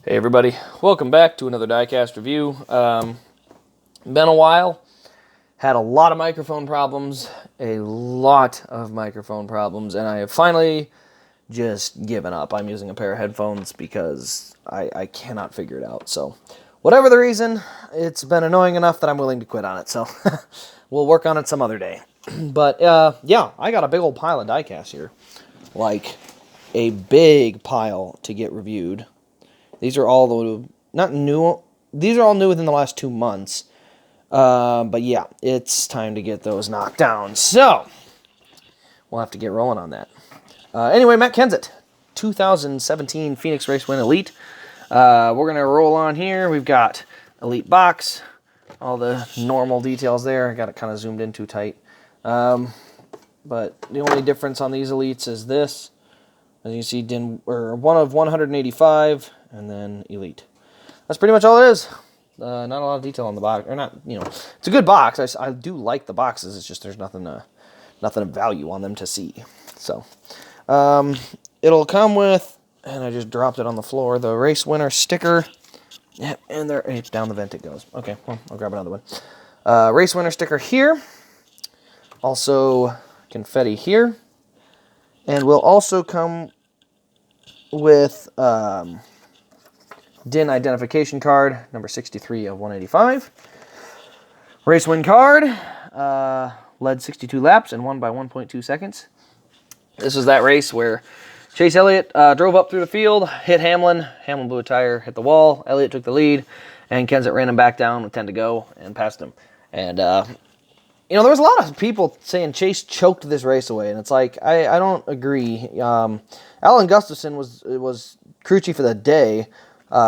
Hey everybody, welcome back to another Diecast review. Been a while, had a lot of microphone problems, and I have finally just given up. I'm using a pair of headphones because I cannot figure it out. So, whatever the reason, it's been annoying enough that I'm willing to quit on it. So, we'll work on it some other day. But, yeah, I got a big old pile of diecast here. Like, a big pile to get reviewed. These are all not new. These are all new within the last 2 months. But yeah, it's time to get those knocked down. So we'll have to get rolling on that. Anyway, Matt Kenseth, 2017 Phoenix Race Win Elite. We're gonna roll on here. We've got Elite box, all the normal details there. I got it kind of zoomed in too tight. But the only difference on these Elites is this. As you see, one of 185, and then Elite. That's pretty much all it is. Not a lot of detail on the box, or not. It's a good box. I do like the boxes. It's just there's nothing of value on them to see. So, it'll come with, and I just dropped it on the floor, the race winner sticker. Yeah, and there, down the vent it goes. Okay, well, I'll grab another one. Race winner sticker here. Also, confetti here. And we'll also come with DIN identification card, number 63 of 185. Race win card, led 62 laps and won by 1.2 seconds. This was that race where Chase Elliott drove up through the field, hit Hamlin. Hamlin blew a tire, hit the wall. Elliott took the lead, and Kenseth ran him back down with 10 to go and passed him. And there was a lot of people saying Chase choked this race away, and it's like, I don't agree. Alan Gustafson was crew chief for the day.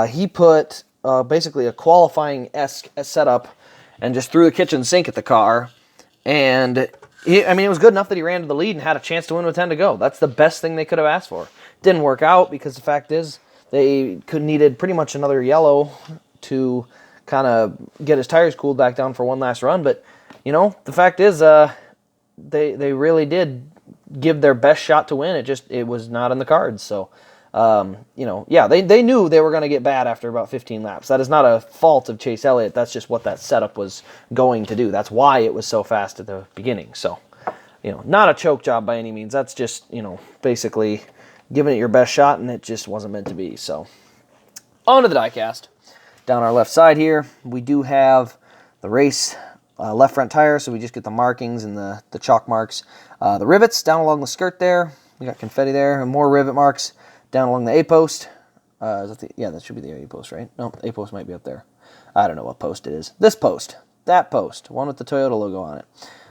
He put basically a qualifying-esque setup and just threw the kitchen sink at the car. And, it was good enough that he ran to the lead and had a chance to win with 10 to go. That's the best thing they could have asked for. Didn't work out because the fact is they needed pretty much another yellow to kind of get his tires cooled back down for one last run, but the fact is, they really did give their best shot to win. It was not in the cards. So, yeah, they knew they were going to get bad after about 15 laps. That is not a fault of Chase Elliott. That's just what that setup was going to do. That's why it was so fast at the beginning. So, not a choke job by any means. That's just, basically giving it your best shot, and it just wasn't meant to be. So, on to the diecast. Down our left side here, we do have the race left front tire, so we just get the markings and the chalk marks. The rivets down along the skirt there. We got confetti there, and more rivet marks down along the A-post. That should be the A-post, right? No, A-post might be up there. I don't know what post it is. This post. That post. One with the Toyota logo on it.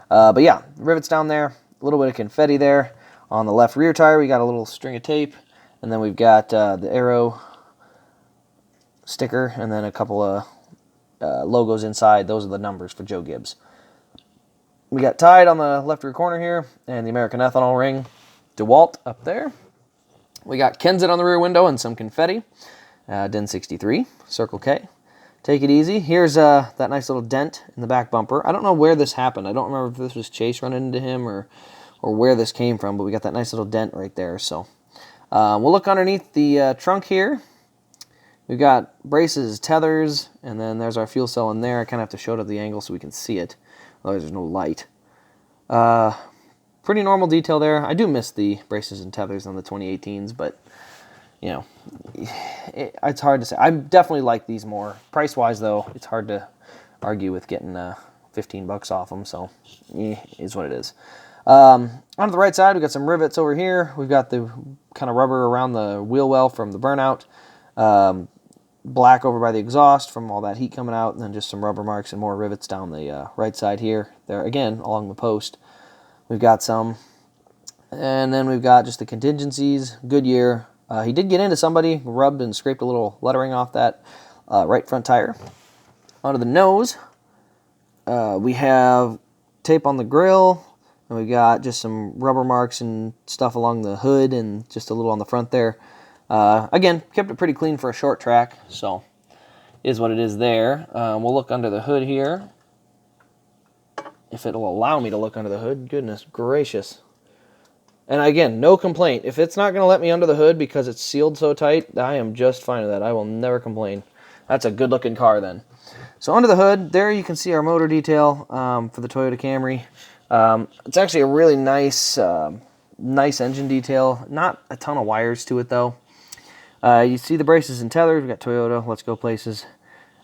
But yeah, rivets down there. A little bit of confetti there. On the left rear tire, we got a little string of tape. And then we've got the Arrow sticker, and then a couple of logos inside. Those are the numbers for Joe Gibbs. We got Tide on the left rear corner here, and the American Ethanol ring. DeWalt up there. We got Kenseth on the rear window and some confetti. DIN 63, Circle K. Take it easy. Here's that nice little dent in the back bumper. I don't know where this happened. I don't remember if this was Chase running into him or where this came from, but we got that nice little dent right there. So we'll look underneath the trunk here. We've got braces, tethers, and then there's our fuel cell in there. I kind of have to show it at the angle so we can see it. Otherwise, there's no light. Pretty normal detail there. I do miss the braces and tethers on the 2018s, but, it's hard to say. I definitely like these more. Price-wise, though, it's hard to argue with getting $15 off them, so is what it is. On the right side, we've got some rivets over here. We've got the kind of rubber around the wheel well from the burnout. Black over by the exhaust from all that heat coming out, and then just some rubber marks and more rivets down the right side here. There again, along the post. We've got some. And then we've got just the contingencies. Goodyear. He did get into somebody, rubbed and scraped a little lettering off that right front tire. Onto the nose. We have tape on the grill. And we got just some rubber marks and stuff along the hood and just a little on the front there. Again, kept it pretty clean for a short track, so is what it is there. We'll look under the hood here. If it'll allow me to look under the hood. Goodness gracious. And again, no complaint. If it's not going to let me under the hood because it's sealed so tight, I am just fine with that. I will never complain. That's a good-looking car then. So under the hood, there you can see our motor detail for the Toyota Camry. It's actually a really nice engine detail. Not a ton of wires to it, though. You see the braces and tethers. We've got Toyota, Let's Go Places.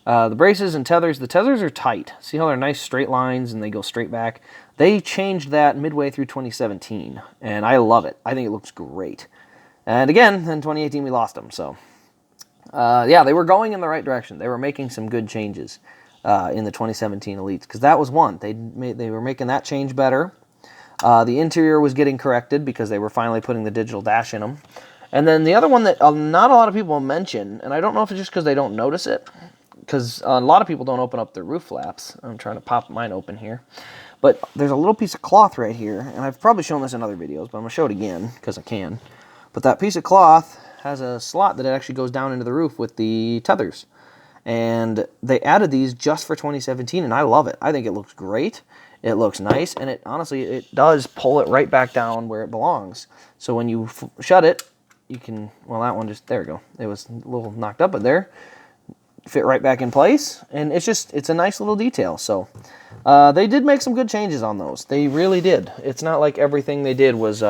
The braces and tethers, the tethers are tight. See how they're nice straight lines and they go straight back? They changed that midway through 2017, and I love it. I think it looks great. And again, in 2018 we lost them, so... yeah, they were going in the right direction. They were making some good changes in the 2017 Elites, because that was one. They were making that change better. The interior was getting corrected because they were finally putting the digital dash in them. And then the other one that not a lot of people mention, and I don't know if it's just because they don't notice it, because a lot of people don't open up their roof flaps. I'm trying to pop mine open here. But there's a little piece of cloth right here, and I've probably shown this in other videos, but I'm going to show it again because I can. But that piece of cloth has a slot that it actually goes down into the roof with the tethers. And they added these just for 2017, and I love it. I think it looks great. It looks nice, and it honestly, it does pull it right back down where it belongs. So when you shut it, you can, well, that one just, there we go. It was a little knocked up, but there, fit right back in place, and it's a nice little detail. So they did make some good changes on those. They really did. It's not like everything they did was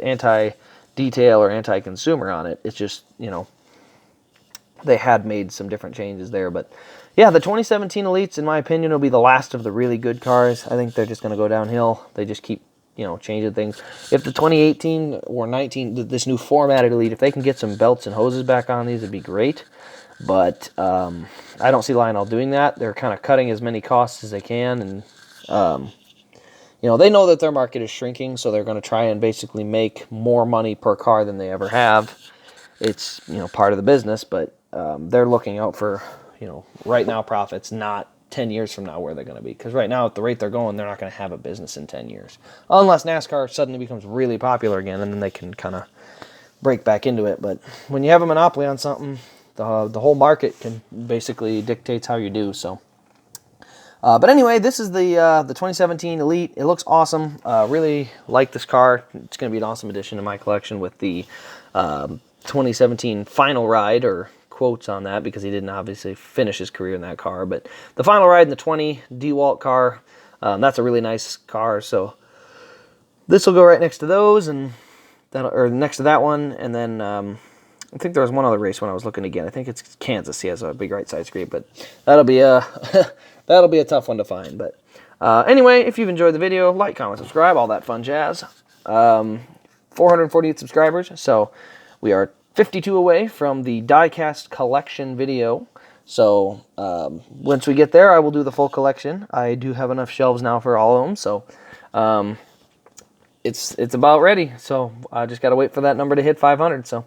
anti-detail or anti-consumer on it. It's just, you know, they had made some different changes there. But yeah, the 2017 Elites, in my opinion, will be the last of the really good cars. I think they're just going to go downhill. They just keep, you know, changing things. If the 2018 or 19, this new formatted Elite, if they can get some belts and hoses back on these, it'd be great. But I don't see Lionel doing that. They're kind of cutting as many costs as they can, and you know, they know that their market is shrinking, so they're going to try and basically make more money per car than they ever have. It's, you know, part of the business, but they're looking out for, you know, right now profits, not 10 years from now where they're going to be. Because right now, at the rate they're going, they're not going to have a business in 10 years. Unless NASCAR suddenly becomes really popular again, and then they can kind of break back into it. But when you have a monopoly on something, the whole market can basically dictates how you do. So, but anyway, this is the 2017 Elite. It looks awesome. Really like this car. It's going to be an awesome addition to my collection with the 2017 Final Ride, or quotes on that because he didn't obviously finish his career in that car. But the Final Ride in the 20 DeWalt car, that's a really nice car. So this will go right next to those, and or next to that one, and then I think there was one other race when I was looking again. I think it's Kansas. He has a big right side scrape, but that'll be a that'll be a tough one to find. But anyway, if you've enjoyed the video, like, comment, subscribe, all that fun jazz. 448 subscribers, so we are 52 away from the Diecast collection video. So once we get there, I will do the full collection. I do have enough shelves now for all of them, so it's about ready. So I just got to wait for that number to hit 500. So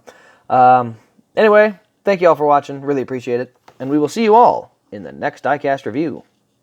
anyway, thank you all for watching. Really appreciate it. And we will see you all in the next Diecast review.